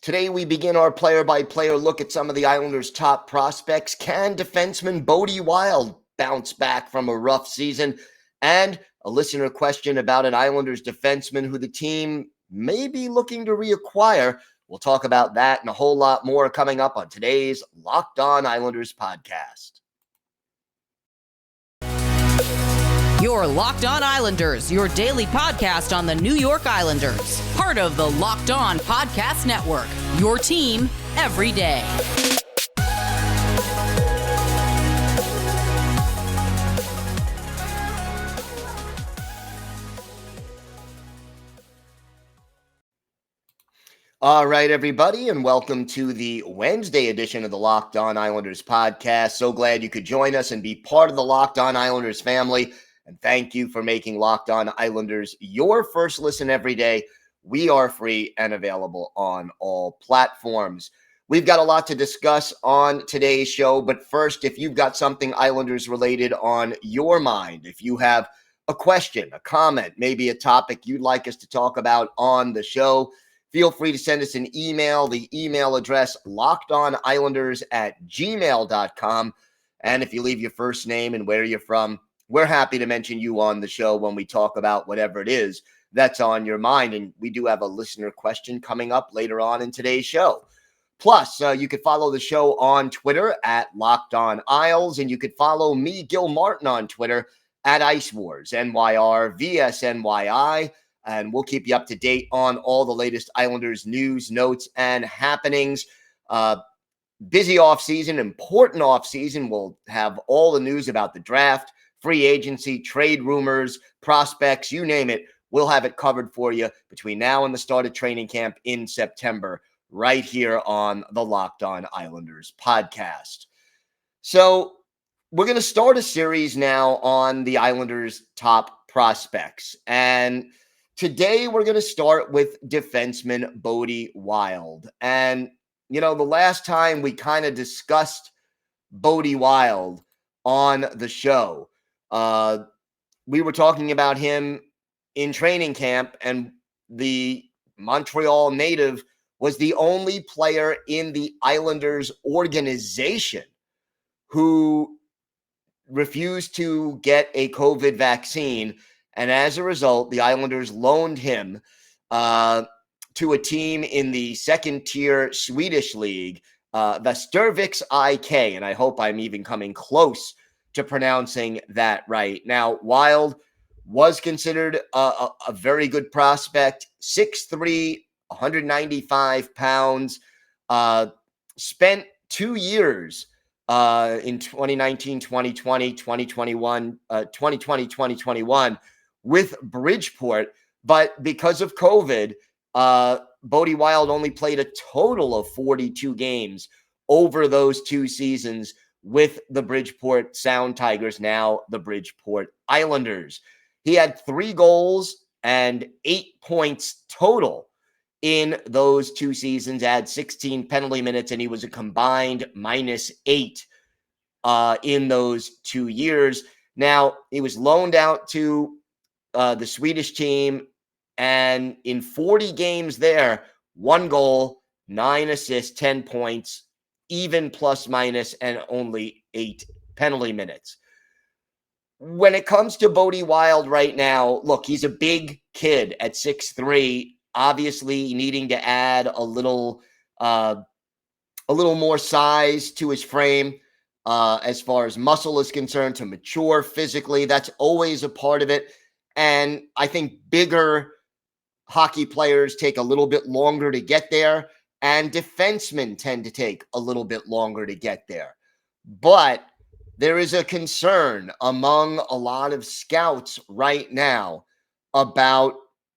Today we begin our player-by-player look at some of the Islanders' top prospects. Can defenseman Bode Wilde bounce back from a rough season? And a listener question about an Islanders defenseman who the team may be looking to reacquire. We'll talk about that and a whole lot more coming up on today's Locked On Islanders podcast. Your Locked On Islanders, your daily podcast on the New York Islanders. Part of the Locked On Podcast Network, your team every day. All right, everybody, and welcome to the Wednesday edition of the Locked On Islanders podcast. So glad you could join us and be part of the Locked On Islanders family. And thank you for making Locked On Islanders your first listen every day. We are free and available on all platforms. We've got a lot to discuss on today's show, but first, if you've got something Islanders related on your mind, if you have a question, a comment, maybe a topic you'd like us to talk about on the show, feel free to send us an email. The email address, lockedonislanders@gmail.com. And if you leave your first name and where you're from, we're happy to mention you on the show when we talk about whatever it is that's on your mind. And we do have a listener question coming up later on in today's show. Plus, you could follow the show on Twitter at Locked On Isles, and you could follow me, Gil Martin, on Twitter at Ice Wars, NYR, VSNYI, and we'll keep you up to date on all the latest Islanders news, notes, and happenings. Busy offseason, important offseason. We'll have all the news about the draft, free agency, trade rumors, prospects, you name it. We'll have it covered for you between now and the start of training camp in September, right here on the Locked On Islanders podcast. So we're going to start a series now on the Islanders' top prospects. And today we're going to start with defenseman Bode Wilde. And, you know, the last time we kind of discussed Bode Wilde on the show, we were talking about him in training camp, and the Montreal native was the only player in the Islanders organization who refused to get a COVID vaccine. And as a result, the Islanders loaned him to a team in the second-tier Swedish league, Västerviks IK, and I hope I'm even coming close to pronouncing that right. Now, Wilde was considered a very good prospect, 6'3", 195 pounds, spent 2 years in 2019, 2020, 2021, 2021 with Bridgeport. But because of COVID, Bode Wilde only played a total of 42 games over those 2 seasons with the Bridgeport Sound Tigers, now the Bridgeport Islanders. He had 3 goals and 8 points total in those 2 seasons, had 16 penalty minutes, and he was a combined -8 in those 2 years. Now, he was loaned out to the Swedish team, and in 40 games there, 1 goal, 9 assists, 10 points, even plus minus, and only 8 penalty minutes. When it comes to Bode Wilde right now, look, he's a big kid at 6'3", obviously needing to add a little more size to his frame as far as muscle is concerned, to mature physically. That's always a part of it. And I think bigger hockey players take a little bit longer to get there, and defensemen tend to take a little bit longer to get there. But there is a concern among a lot of scouts right now about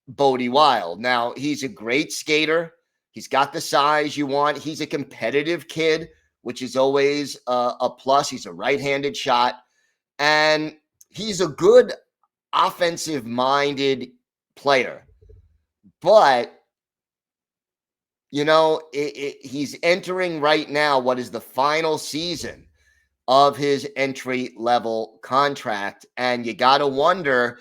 Bode Wilde. Now, he's a great skater. He's got the size you want. He's a competitive kid, which is always a plus. He's a right-handed shot. And he's a good offensive-minded player. But, you know, he's entering right now what is the final season of his entry-level contract. And you got to wonder,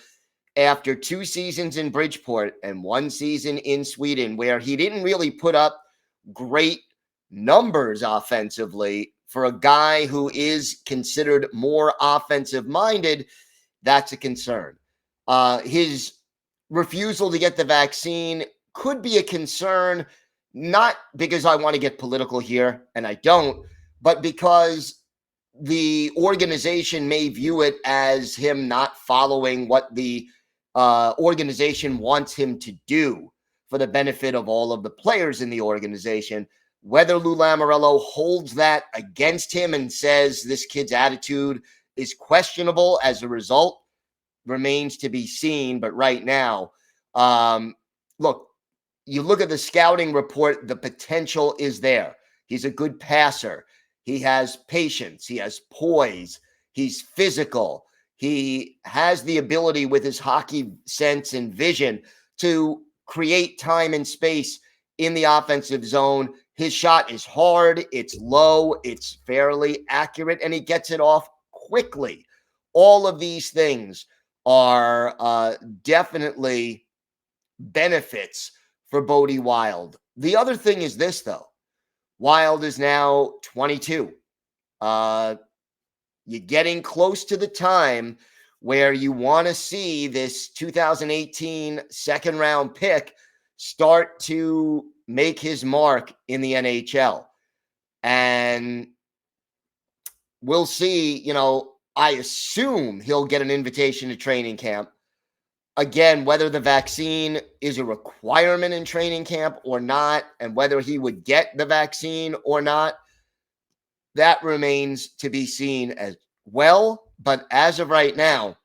after 2 seasons in Bridgeport and 1 season in Sweden, where he didn't really put up great numbers offensively for a guy who is considered more offensive minded. That's a concern. His refusal to get the vaccine could be a concern, not because I want to get political here, and I don't, but because the organization may view it as him not following what the organization wants him to do for the benefit of all of the players in the organization. Whether Lou Lamoriello holds that against him and says this kid's attitude is questionable as a result remains to be seen. But right now, look, you look at the scouting report, the potential is there. He's a good passer. He has patience. He has poise. He's physical. He has the ability with his hockey sense and vision to create time and space in the offensive zone. His shot is hard. It's low. It's fairly accurate, and he gets it off quickly. All of these things are definitely benefits for Bode Wilde. The other thing is this, though. Wilde is now 22. You're getting close to the time where you want to see this 2018 second round pick start to make his mark in the NHL. And we'll see, I assume he'll get an invitation to training camp. Again, whether the vaccine is a requirement in training camp or not, and whether he would get the vaccine or not, that remains to be seen as well. But as of right now,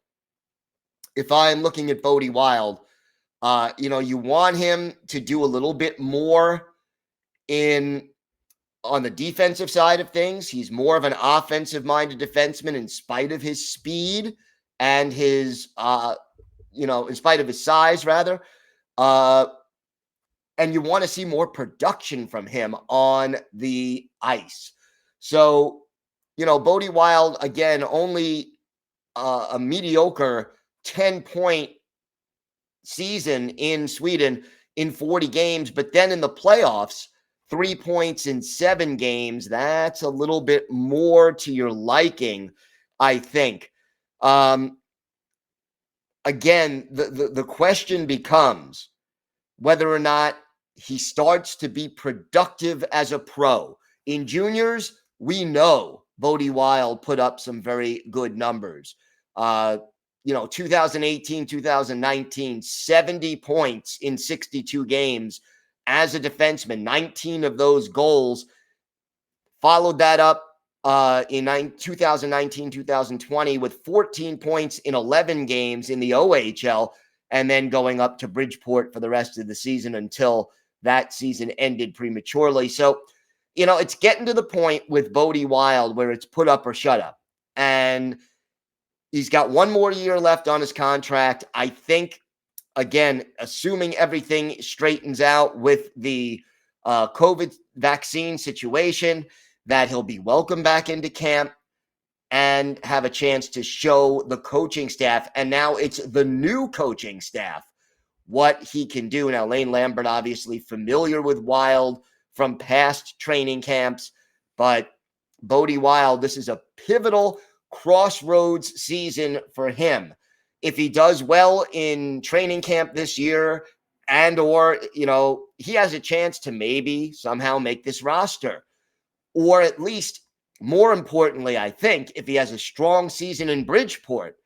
if I'm looking at Bode Wilde, you want him to do a little bit more on the defensive side of things. He's more of an offensive-minded defenseman in spite of his speed and his in spite of his size, rather. And you want to see more production from him on the ice. So, Bode Wilde, again, only a mediocre 10-point season in Sweden in 40 games. But then in the playoffs, 3 points in 7 games. That's a little bit more to your liking, I think. Again, the question becomes whether or not he starts to be productive as a pro. In juniors, we know Bode Wilde put up some very good numbers. 2018, 2019, 70 points in 62 games as a defenseman. 19 of those goals. Followed that up in 2019, 2020 with 14 points in 11 games in the OHL, and then going up to Bridgeport for the rest of the season until that season ended prematurely. So, it's getting to the point with Bode Wilde where it's put up or shut up. And he's got one more year left on his contract. I think, again, assuming everything straightens out with the COVID vaccine situation, that he'll be welcomed back into camp and have a chance to show the coaching staff. And now it's the new coaching staff what he can do. Now, Lane Lambert, obviously familiar with Wilde from past training camps, but Bode Wilde, this is a pivotal crossroads season for him. If he does well in training camp this year or he has a chance to maybe somehow make this roster. Or at least, more importantly, I think, if he has a strong season in Bridgeport,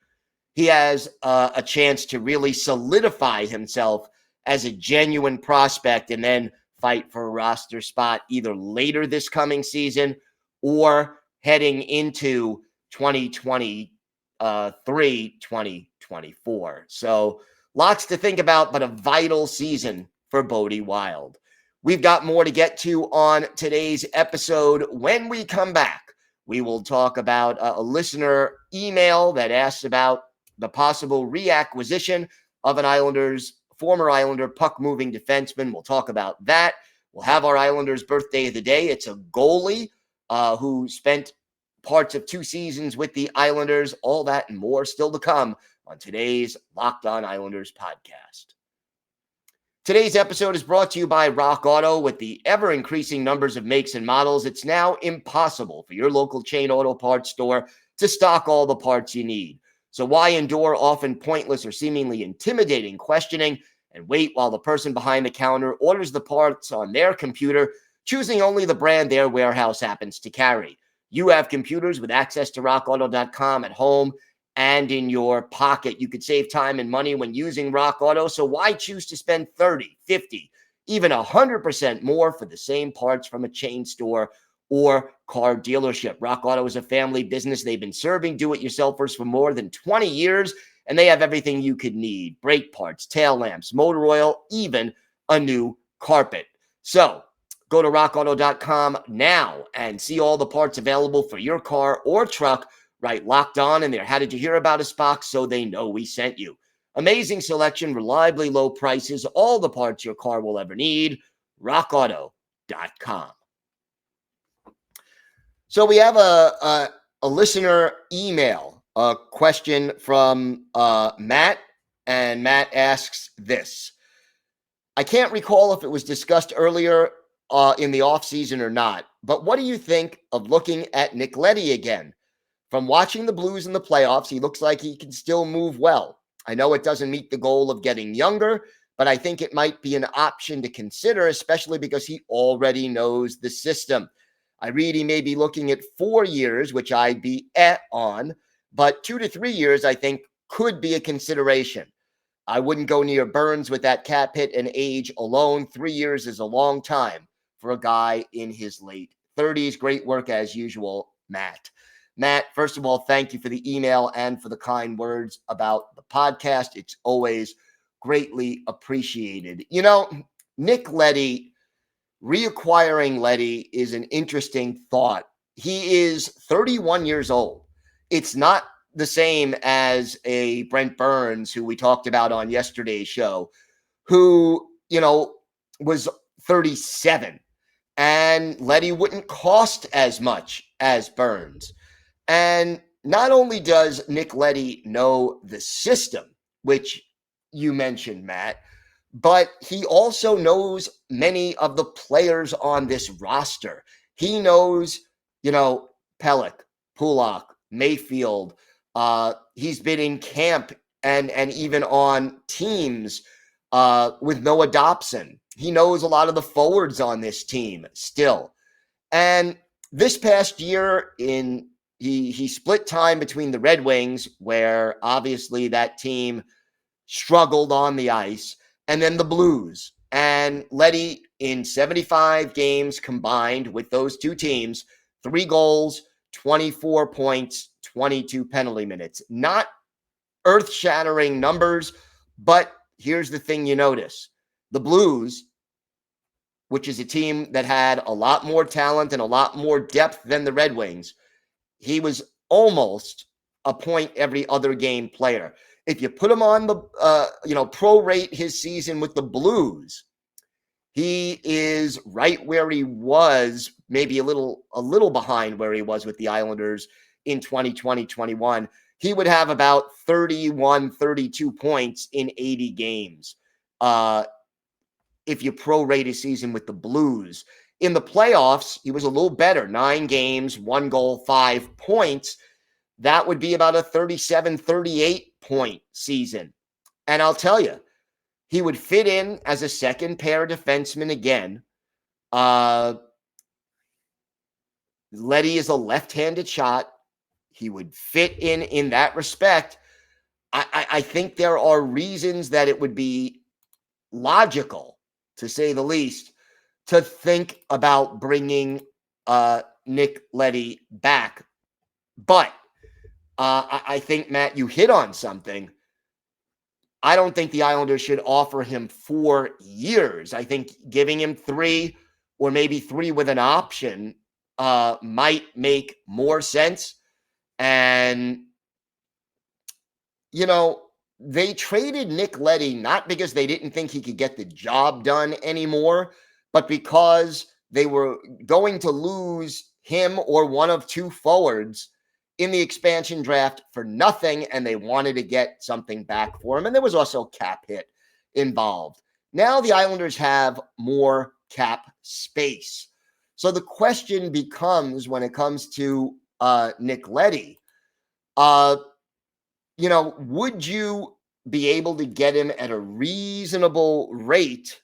he has a chance to really solidify himself as a genuine prospect and then fight for a roster spot either later this coming season or heading into 2023, 2024. So lots to think about, but a vital season for Bode Wilde. We've got more to get to on today's episode. When we come back, we will talk about a listener email that asks about the possible reacquisition of an former Islander puck-moving defenseman. We'll talk about that. We'll have our Islanders birthday of the day. It's a goalie who spent parts of 2 seasons with the Islanders. All that and more still to come on today's Locked On Islanders podcast. Today's episode is brought to you by Rock Auto. With the ever-increasing numbers of makes and models, it's now impossible for your local chain auto parts store to stock all the parts you need. So why endure often pointless or seemingly intimidating questioning and wait while the person behind the counter orders the parts on their computer, choosing only the brand their warehouse happens to carry? You have computers with access to rockauto.com at home and in your pocket. You could save time and money when using Rock Auto, so why choose to spend 30, 50, even 100% more for the same parts from a chain store or car dealership? Rock Auto is a family business. They've been serving do-it-yourselfers for more than 20 years, and they have everything you could need: brake parts, tail lamps, motor oil, even a new carpet. So go to rockauto.com now and see all the parts available for your car or truck. Right, Locked On in there. How did you hear about us box, so they know we sent you. Amazing selection, reliably low prices, all the parts your car will ever need. rockauto.com. So we have a listener email, a question from Matt, and Matt asks this. I can't recall if it was discussed earlier in the offseason or not, but what do you think of looking at Nick Leddy again? From watching the Blues in the playoffs, he looks like he can still move well. I know it doesn't meet the goal of getting younger, but I think it might be an option to consider, especially because he already knows the system. I read he may be looking at 4 years, which I'd be on, but 2 to 3 years I think could be a consideration. I wouldn't go near Burns with that cap hit and age alone. 3 years is a long time for a guy in his late 30s. Great work as usual, Matt. Matt, first of all, thank you for the email and for the kind words about the podcast. It's always greatly appreciated. You know, Nick Leddy, reacquiring Leddy is an interesting thought. He is 31 years old. It's not the same as a Brent Burns, who we talked about on yesterday's show, who, was 37. And Leddy wouldn't cost as much as Burns. And not only does Nick Leddy know the system, which you mentioned, Matt, but he also knows many of the players on this roster. He knows, Pelech, Pulak, Mayfield. He's been in camp and even on teams with Noah Dobson. He knows a lot of the forwards on this team still. And this past year he split time between the Red Wings, where obviously that team struggled on the ice, and then the Blues. And Leddy, in 75 games combined with those two teams, 3 goals, 24 points, 22 penalty minutes. Not earth-shattering numbers, but here's the thing you notice. The Blues, which is a team that had a lot more talent and a lot more depth than the Red Wings, he was almost a point every other game player. If you put him on the, prorate his season with the Blues, he is right where he was, maybe a little behind where he was with the Islanders in 2020-21. He would have about 31, 32 points in 80 games if you prorate his season with the Blues. In the playoffs, he was a little better. 9 games, 1 goal, 5 points. That would be about a 37, 38 point season. And I'll tell you, he would fit in as a second pair defenseman again. Leddy is a left-handed shot. He would fit in that respect. I think there are reasons that it would be logical, to say the least, to think about bringing Nick Leddy back. But I think, Matt, you hit on something. I don't think the Islanders should offer him 4 years. I think giving him 3 or maybe 3 with an option might make more sense. And, they traded Nick Leddy not because they didn't think he could get the job done anymore, but because they were going to lose him or one of 2 forwards in the expansion draft for nothing, and they wanted to get something back for him. And there was also cap hit involved. Now the Islanders have more cap space. So the question becomes, when it comes to Nick Leddy, would you be able to get him at a reasonable rate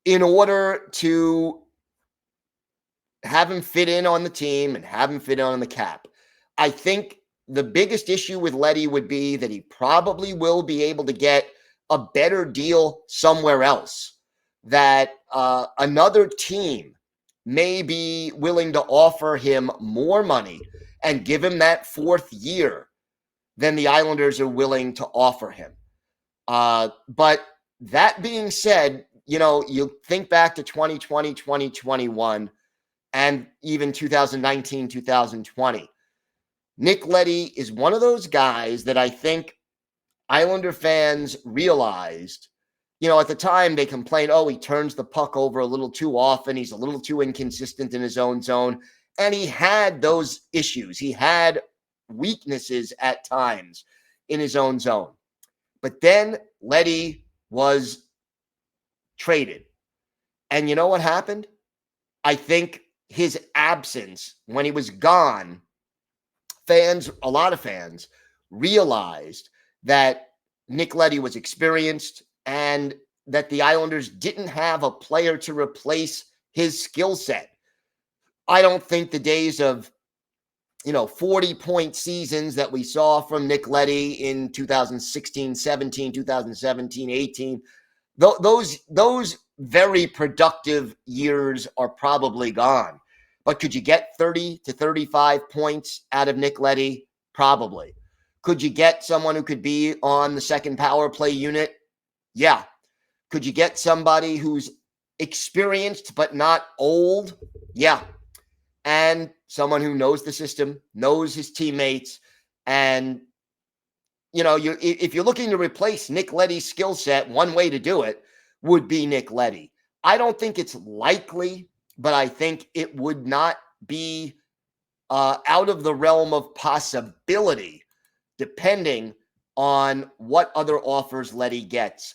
in order to have him fit in on the team and have him fit in on the cap? I think the biggest issue with Leddy would be that he probably will be able to get a better deal somewhere else, that another team may be willing to offer him more money and give him that fourth year than the Islanders are willing to offer him. But that being said, you think back to 2020, 2021, and even 2019, 2020. Nick Leddy is one of those guys that I think Islander fans realized, at the time they complained, he turns the puck over a little too often. He's a little too inconsistent in his own zone. And he had those issues. He had weaknesses at times in his own zone. But then Leddy was traded. And you know what happened? I think his absence, when he was gone, a lot of fans realized that Nick Leddy was experienced and that the Islanders didn't have a player to replace his skill set. I don't think the days of 40-point seasons that we saw from Nick Leddy in 2016, 17, 2017, 18, those very productive years are probably gone. But could you get 30 to 35 points out of Nick Leddy? Probably. Could you get someone who could be on the second power play unit? Yeah. Could you get somebody who's experienced but not old? Yeah. And someone who knows the system, knows his teammates, and if you're looking to replace Nick Leddy's skill set, one way to do it would be Nick Leddy. I don't think it's likely, but I think it would not be out of the realm of possibility, depending on what other offers Leddy gets.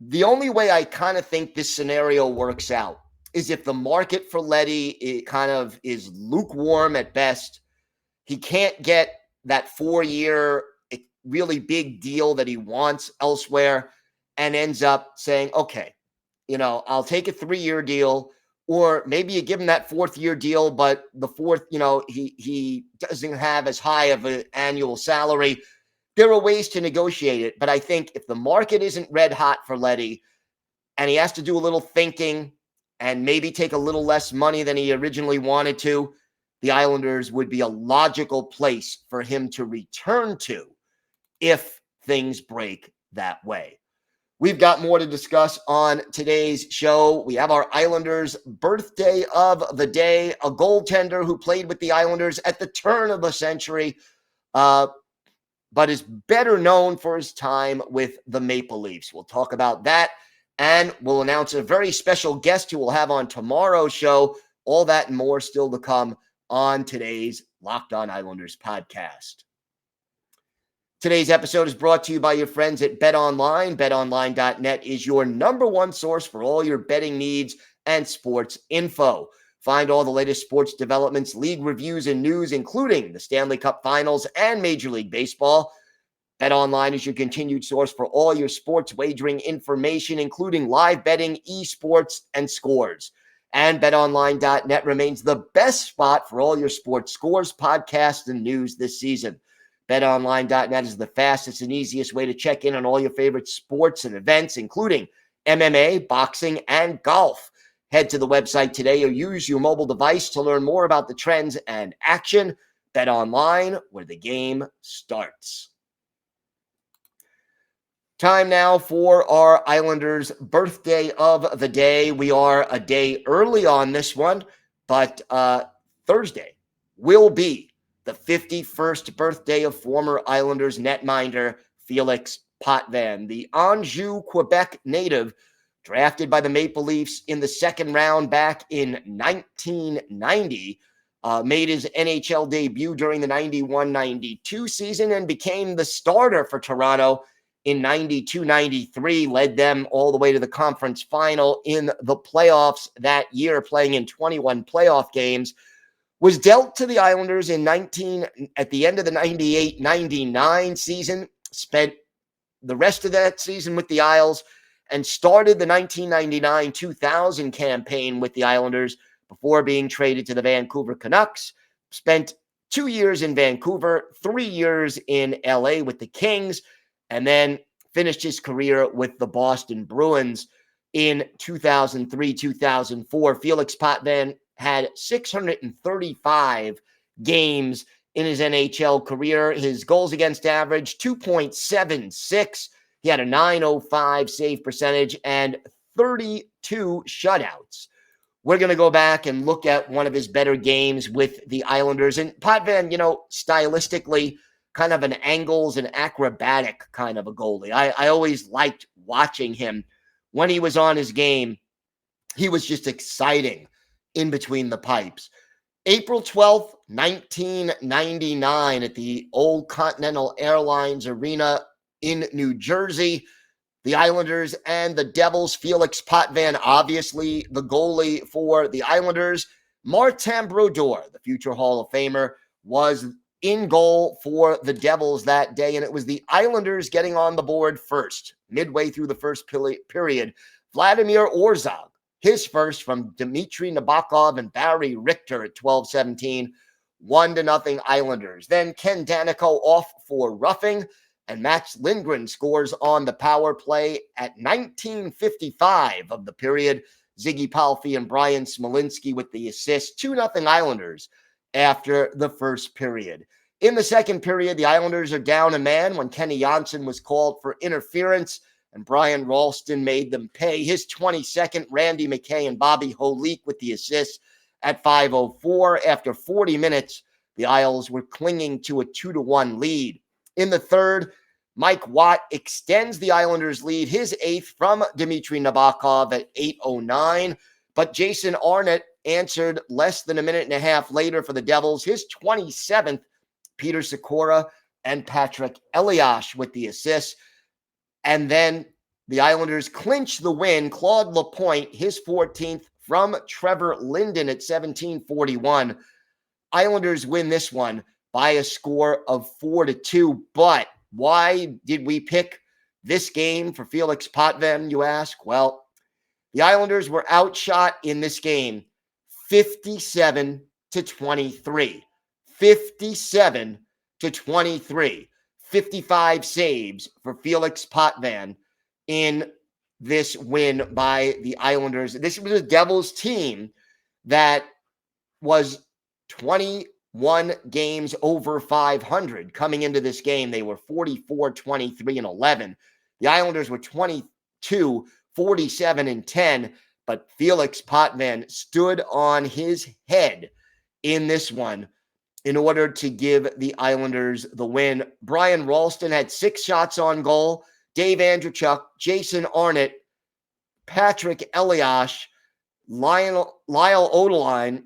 The only way I kind of think this scenario works out is if the market for Leddy kind of is lukewarm at best. He can't get that 4-year really big deal that he wants elsewhere and ends up saying, okay, I'll take a 3-year deal, or maybe you give him that 4th-year deal, but the fourth, he doesn't have as high of an annual salary. There are ways to negotiate it, but I think if the market isn't red hot for Leddy and he has to do a little thinking and maybe take a little less money than he originally wanted to, the Islanders would be a logical place for him to return to if things break that way. We've got more to discuss on today's show. We have our Islanders birthday of the day, a goaltender who played with the Islanders at the turn of the century, but is better known for his time with the Maple Leafs. We'll talk about that, and we'll announce a very special guest who we'll have on tomorrow's show. All that and more still to come on today's Locked On Islanders podcast. Today's episode is brought to you by your friends at BetOnline. BetOnline.net is your number one source for all your betting needs and sports info. Find all the latest sports developments, league reviews, and news, including the Stanley Cup Finals and Major League Baseball. BetOnline is your continued source for all your sports wagering information, including live betting, esports, and scores. And BetOnline.net remains the best spot for all your sports scores, podcasts, and news this season. BetOnline.net is the fastest and easiest way to check in on all your favorite sports and events, including MMA, boxing, and golf. Head to the website today or use your mobile device to learn more about the trends and action. BetOnline, where the game starts. Time now for our Islanders birthday of the day. We are a day early on this one, but Thursday will be the 51st birthday of former Islanders netminder Felix Potvin, the Anjou, Quebec native, drafted by the Maple Leafs in the second round back in 1990, made his NHL debut during the 91-92 season and became the starter for Toronto in 92-93, led them all the way to the conference final in the playoffs that year, playing in 21 playoff games, was dealt to the Islanders at the end of the 98-99 season, spent the rest of that season with the Isles, and started the 1999-2000 campaign with the Islanders before being traded to the Vancouver Canucks. Spent 2 years in Vancouver, 3 years in LA with the Kings, and then finished his career with the Boston Bruins in 2003-2004. Felix Potvin had 635 games in his NHL career. His goals against average, 2.76. He had a .905 save percentage and 32 shutouts. We're going to go back and look at one of his better games with the Islanders. And Potvin, stylistically, kind of an angles and acrobatic kind of a goalie. I always liked watching him when he was on his game. He was just exciting in between the pipes. April 12th, 1999 at the Old Continental Airlines Arena in New Jersey. The Islanders and the Devils. Felix Potvin, obviously the goalie for the Islanders. Martin Brodeur, the future Hall of Famer, was in goal for the Devils that day, and it was the Islanders getting on the board first. Midway through the first period, Vladimir Orzov, his first from Dmitry Nabokov and Barry Richter at 12-17, 1-0 Islanders. Then Ken Danico off for roughing, and Max Lindgren scores on the power play at 19:55 of the period. Ziggy Palffy and Brian Smolinski with the assist. 2-0 Islanders after the first period. In the second period, the Islanders are down a man when Kenny Janssen was called for interference, and Brian Ralston made them pay. His 22nd, Randy McKay and Bobby Holik with the assist at 5:04. After 40 minutes, the Isles were clinging to a 2-1 lead. In the third, Mike Watt extends the Islanders' lead, his 8th from Dmitry Nabokov at 8:09. But Jason Arnott answered less than a minute and a half later for the Devils, his 27th, Peter Sikora and Patrick Elias with the assists. And then the Islanders clinch the win. Claude Lapointe, his 14th from Trevor Linden at 17:41. Islanders win this one by a score of 4-2. But why did we pick this game for Felix Potvin, you ask? Well, the Islanders were outshot in this game 57-23. 57-23. 55 saves for Felix Potvin in this win by the Islanders. This was a Devils team that was 21 games over 500 coming into this game. They were 44-23-11. The Islanders were 22-47-10, but Felix Potvin stood on his head in this one in order to give the Islanders the win. Brian Ralston had 6 shots on goal. Dave Andrechuk, Jason Arnott, Patrick Elias, Lyle Odeline,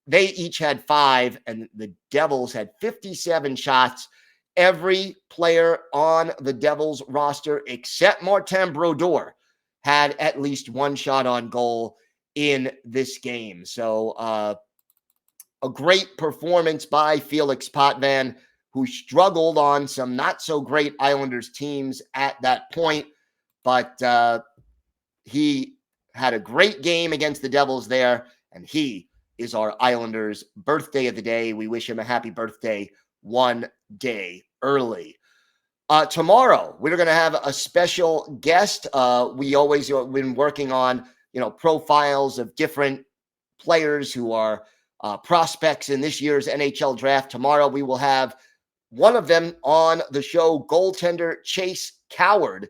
they each had 5, and the Devils had 57 shots. Every player on the Devils roster except Martin Brodeur had at least 1 shot on goal in this game. So a great performance by Felix Potvin, who struggled on some not so great Islanders teams at that point, but he had a great game against the Devils there, and he is our Islanders' birthday of the day. We wish him a happy birthday 1 day early. Tomorrow, we're going to have a special guest. We always have been working on, profiles of different players who are prospects in this year's NHL draft. Tomorrow, we will have one of them on the show. Goaltender Chase Coward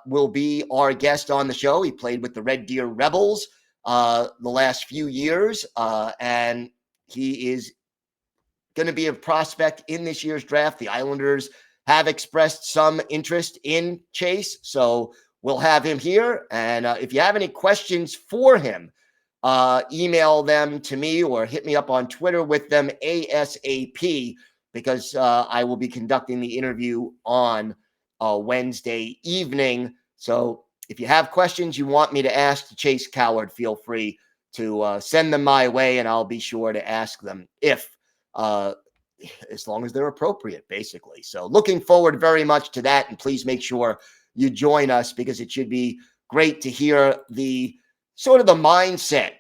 will be our guest on the show. He played with the Red Deer Rebels the last few years, and he is going to be a prospect in this year's draft. The Islanders have expressed some interest in Chase, so we'll have him here. And if you have any questions for him, email them to me or hit me up on Twitter with them ASAP, because I will be conducting the interview on Wednesday evening. So if you have questions you want me to ask to Chase Coward, feel free to send them my way, and I'll be sure to ask them as long as they're appropriate, basically. So looking forward very much to that, and please make sure you join us, because it should be great to hear the sort of the mindset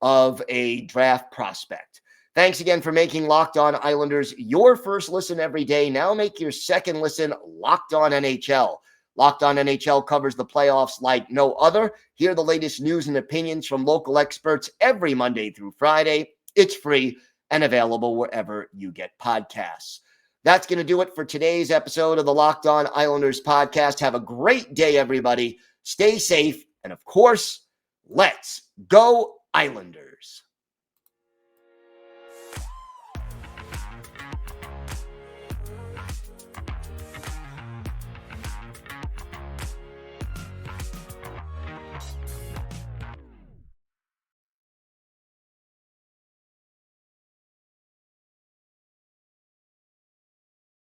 of a draft prospect. Thanks again for making Locked On Islanders your first listen every day. Now make your second listen Locked On NHL. Locked On NHL covers the playoffs like no other. Hear the latest news and opinions from local experts every Monday through Friday. It's free and available wherever you get podcasts. That's going to do it for today's episode of the Locked On Islanders podcast. Have a great day, everybody. Stay safe. And of course, let's go Islanders.